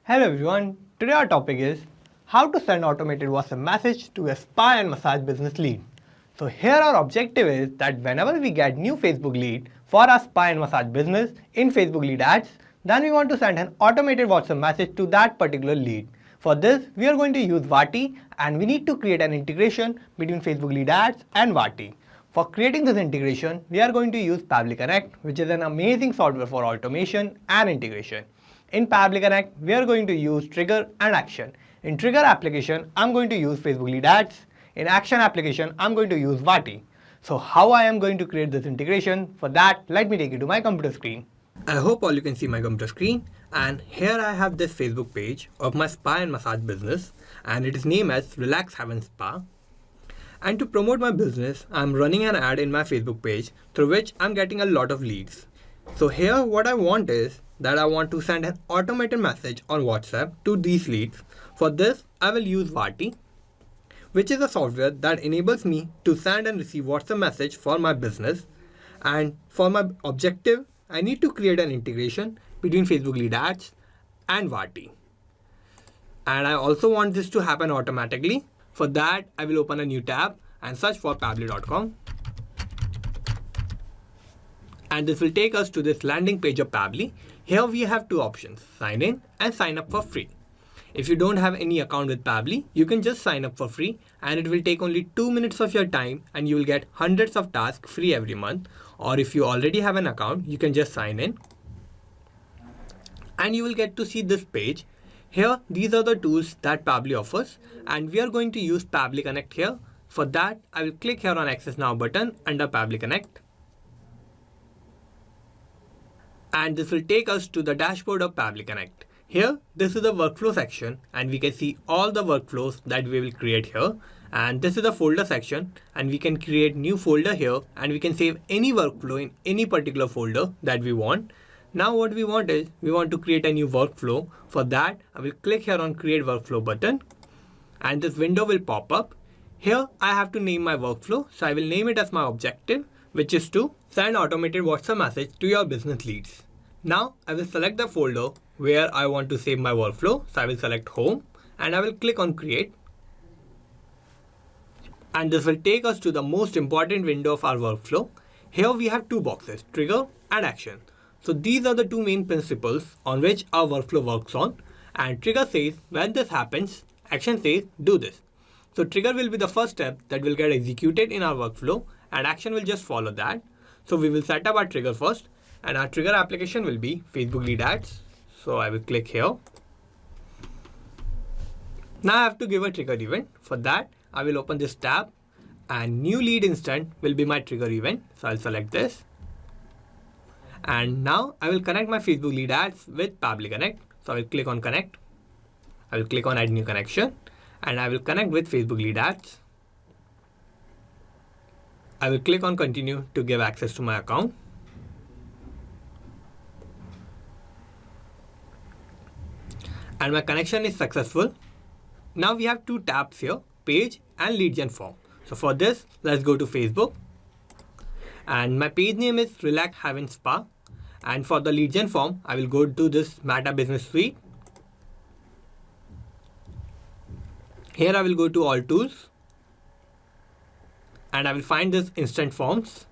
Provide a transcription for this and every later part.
Hello everyone, today our topic is how to send automated WhatsApp message to a spa and massage business lead. So here our objective is that whenever we get new Facebook lead for our spa and massage business in Facebook lead ads, then we want to send an automated WhatsApp message to that particular lead. For this, we are going to use Vati and we need to create an integration between Facebook lead ads and Vati. For creating this integration, we are going to use Pabbly Connect, which is an amazing software for automation and integration. In Pabbly Connect, we are going to use trigger and action. In trigger application, I'm going to use Facebook lead ads. In action application, I'm going to use Vati. So how I am going to create this integration? For that, let me take you to my computer screen. I hope all you can see my computer screen, and here I have this Facebook page of my spa and massage business, and it is named as Relax Heaven Spa. And to promote my business, I'm running an ad in my Facebook page through which I'm getting a lot of leads. So here what I want is that I want to send an automated message on WhatsApp to these leads. For this, I will use Vati, which is a software that enables me to send and receive WhatsApp message for my business. And for my objective, I need to create an integration between Facebook lead ads and Vati. And I also want this to happen automatically. For that, I will open a new tab and search for pabbly.com. And this will take us to this landing page of Pabbly. Here we have two options, sign in and sign up for free. If you don't have any account with Pabbly, you can just sign up for free and it will take only 2 minutes of your time and you will get hundreds of tasks free every month. Or if you already have an account, you can just sign in and you will get to see this page. Here, these are the tools that Pabbly offers and we are going to use Pabbly Connect here. For that, I will click here on Access Now button under Pabbly Connect. And this will take us to the dashboard of Pabbly Connect. Here, this is the workflow section and we can see all the workflows that we will create here. And this is the folder section and we can create new folder here and we can save any workflow in any particular folder that we want. Now what we want is, we want to create a new workflow. For that, I will click here on Create Workflow button and this window will pop up. Here, I have to name my workflow. So I will name it as my objective, which is to send automated WhatsApp message to your business leads. Now I will select the folder where I want to save my workflow. So I will select Home and I will click on Create. And this will take us to the most important window of our workflow. Here we have two boxes, Trigger and Action. So these are the two main principles on which our workflow works on. And Trigger says when this happens, Action says do this. So Trigger will be the first step that will get executed in our workflow and Action will just follow that. So we will set up our trigger first and our trigger application will be Facebook lead ads. So I will click here. Now I have to give a trigger event. For that, I will open this tab and new lead instant will be my trigger event. So I'll select this. And now I will connect my Facebook lead ads with Pabbly Connect. So I will click on Connect. I will click on Add New Connection and I will connect with Facebook lead ads. I will click on Continue to give access to my account. And my connection is successful. Now we have two tabs here, Page and Lead Gen Form. So for this, let's go to Facebook. And my page name is Relax Heaven Spa. And for the Lead Gen Form, I will go to this Meta Business Suite. Here I will go to All Tools. And I will find this Instant Forms.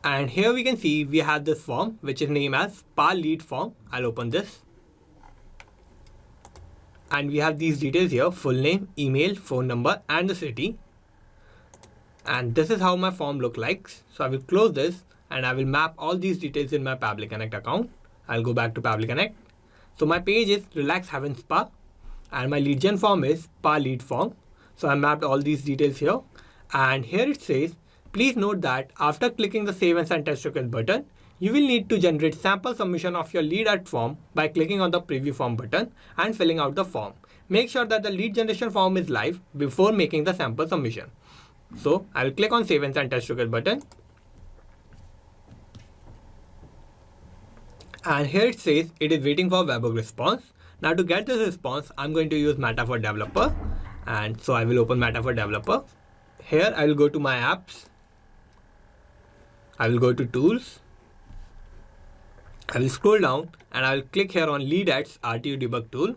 And here we can see we have this form which is named as Spa Lead Form. I'll open this. And we have these details here, full name, email, phone number and the city. And this is how my form looks like. So I will close this and I will map all these details in my Pabbly Connect account. I'll go back to Pabbly Connect. So my page is Relax Heaven Spa and my lead gen form is Spa Lead Form. So I mapped all these details here. And here it says, please note that after clicking the Save and Send Test Request button, you will need to generate sample submission of your lead ad form by clicking on the Preview Form button and filling out the form. Make sure that the lead generation form is live before making the sample submission. So I will click on Save and Send Test Request button. And here it says it is waiting for webhook response. Now to get this response, I'm going to use Meta for Developer. And so I will open Meta for Developer. Here I will go to my apps. I will go to Tools. I will scroll down and I will click here on lead ads RTU debug tool.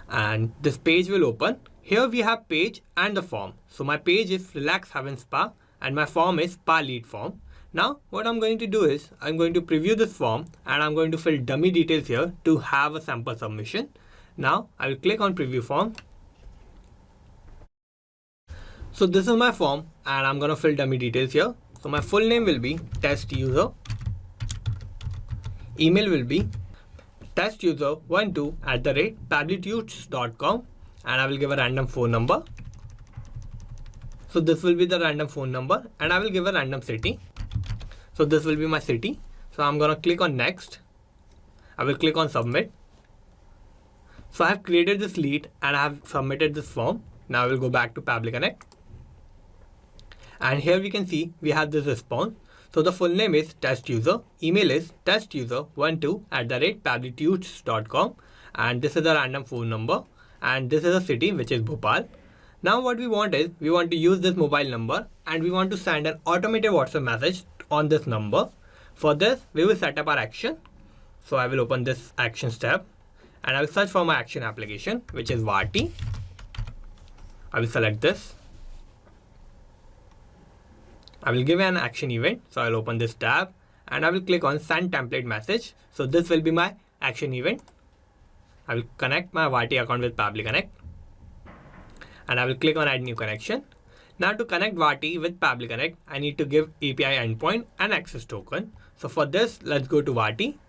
And this page will open. Here we have page and the form. So my page is Relax Haven Spa and my form is Spa lead form. Now what I'm going to do is I'm going to preview this form and I'm going to fill dummy details here to have a sample submission. Now I will click on preview form. So this is my form and I'm going to fill dummy details here. So my full name will be test user. Email will be testuser12@pabblytutes.com and I will give a random phone number. So this will be the random phone number and I will give a random city. So this will be my city. So I'm going to click on next. I will click on submit. So I have created this lead and I have submitted this form. Now I will go back to Pabbly Connect. And here we can see we have this response. So the full name is test user, email is testuser12@pabblytutes.com and this is the random phone number and this is a city which is Bhopal. Now what we want is we want to use this mobile number and we want to send an automated WhatsApp message on this number. For this we will set up our action. So I will open this actions tab and I will search for my action application which is Vati. I will select this. I will give an action event. So I'll open this tab and I will click on send template message. So this will be my action event. I will connect my Vati account with Pabbly Connect and I will click on add new connection. Now to connect Vati with Pabbly Connect, I need to give API endpoint and access token. So for this, let's go to Vati.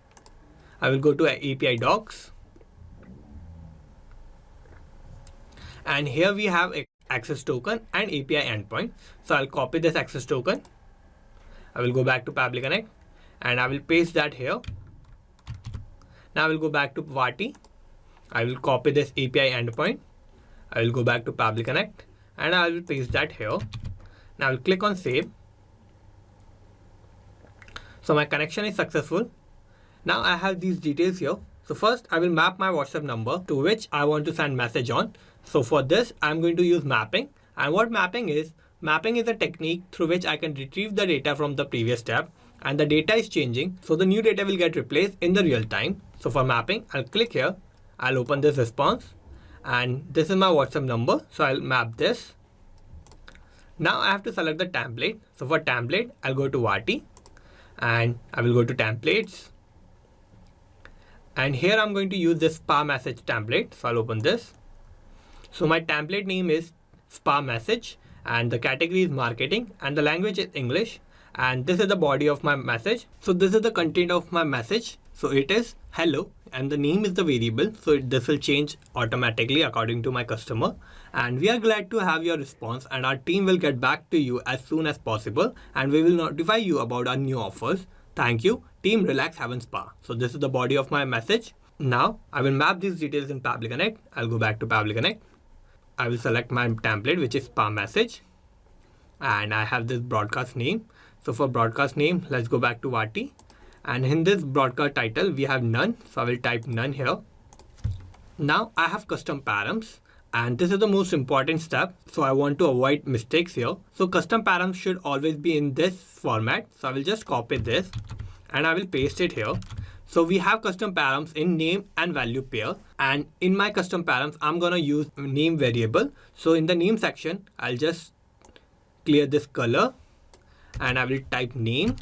I will go to API docs. And here we have a access token and API endpoint. So I'll copy this access token. I will go back to Pabbly Connect and I will paste that here. Now I will go back to Vati. I will copy this API endpoint. I will go back to Pabbly Connect and I will paste that here. Now I will click on save. So my connection is successful. Now I have these details here. So first I will map my WhatsApp number to which I want to send message on. So for this, I'm going to use mapping. And what mapping is a technique through which I can retrieve the data from the previous tab and the data is changing. So the new data will get replaced in the real time. So for mapping, I'll click here. I'll open this response and this is my WhatsApp number. So I'll map this. Now I have to select the template. So for template, I'll go to Vati and I will go to templates. And here I'm going to use this spa message template. So I'll open this. So my template name is spa message and the category is marketing and the language is English and this is the body of my message. So this is the content of my message. So it is hello and the name is the variable. So this will change automatically according to my customer. And we are glad to have your response and our team will get back to you as soon as possible and we will notify you about our new offers. Thank you, team Relax Haven Spa. So this is the body of my message. Now I will map these details in Pabbly Connect. I'll go back to Pabbly Connect. I will select my template which is spa message and I have this broadcast name. So for broadcast name, let's go back to Vati and in this broadcast title we have none. So I will type none here. Now I have custom params and this is the most important step. So I want to avoid mistakes here. So custom params should always be in this format. So I will just copy this and I will paste it here. So we have custom params in name and value pair and in my custom params, I'm going to use name variable. So in the name section, I'll just clear this color and I will type name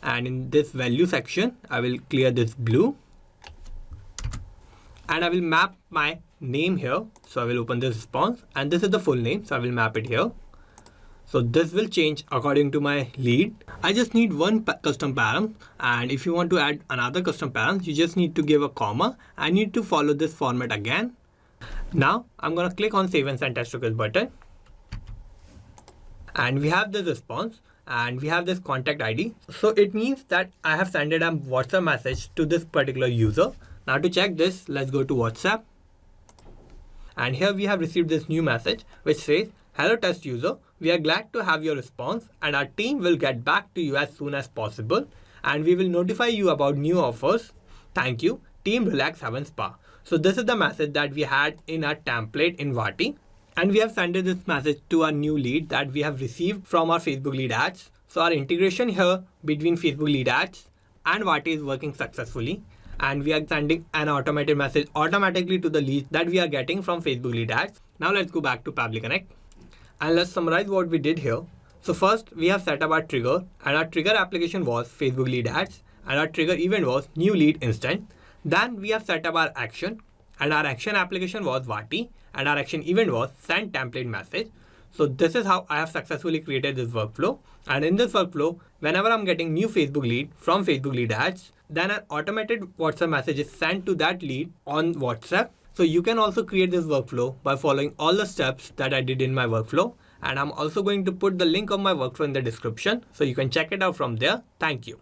and in this value section, I will clear this blue and I will map my name here. So I will open this response and this is the full name. So I will map it here. So this will change according to my lead. I just need one custom param and if you want to add another custom param, you just need to give a comma. I need to follow this format again. Now I'm going to click on save and send test request button. And we have this response and we have this contact ID. So it means that I have sent a WhatsApp message to this particular user. Now to check this, let's go to WhatsApp. And here we have received this new message which says, hello test user, we are glad to have your response and our team will get back to you as soon as possible and we will notify you about new offers. Thank you, team Relax Haven Spa. So this is the message that we had in our template in Vati and we have sent this message to our new lead that we have received from our Facebook lead ads. So our integration here between Facebook lead ads and Vati is working successfully, and we are sending an automated message automatically to the leads that we are getting from Facebook lead ads. Now let's go back to Pabbly Connect and let's summarize what we did here. So first we have set up our trigger, and our trigger application was Facebook lead ads, and our trigger event was new lead instant. Then we have set up our action, and our action application was Vati, and our action event was send template message. So this is how I have successfully created this workflow. And in this workflow, whenever I'm getting new Facebook lead from Facebook lead ads, then an automated WhatsApp message is sent to that lead on WhatsApp. So you can also create this workflow by following all the steps that I did in my workflow. And I'm also going to put the link of my workflow in the description, so you can check it out from there. Thank you.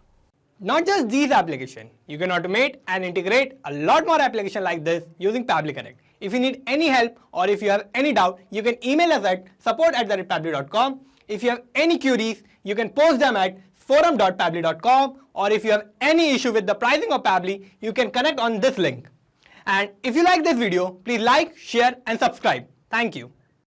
Not just these applications, you can automate and integrate a lot more applications like this using Pabbly Connect. If you need any help or if you have any doubt, you can email us at support@pabbly.com. If you have any queries, you can post them at forum.pabbly.com, or if you have any issue with the pricing of Pabbly, you can connect on this link. And if you like this video, please like, share and subscribe. Thank you.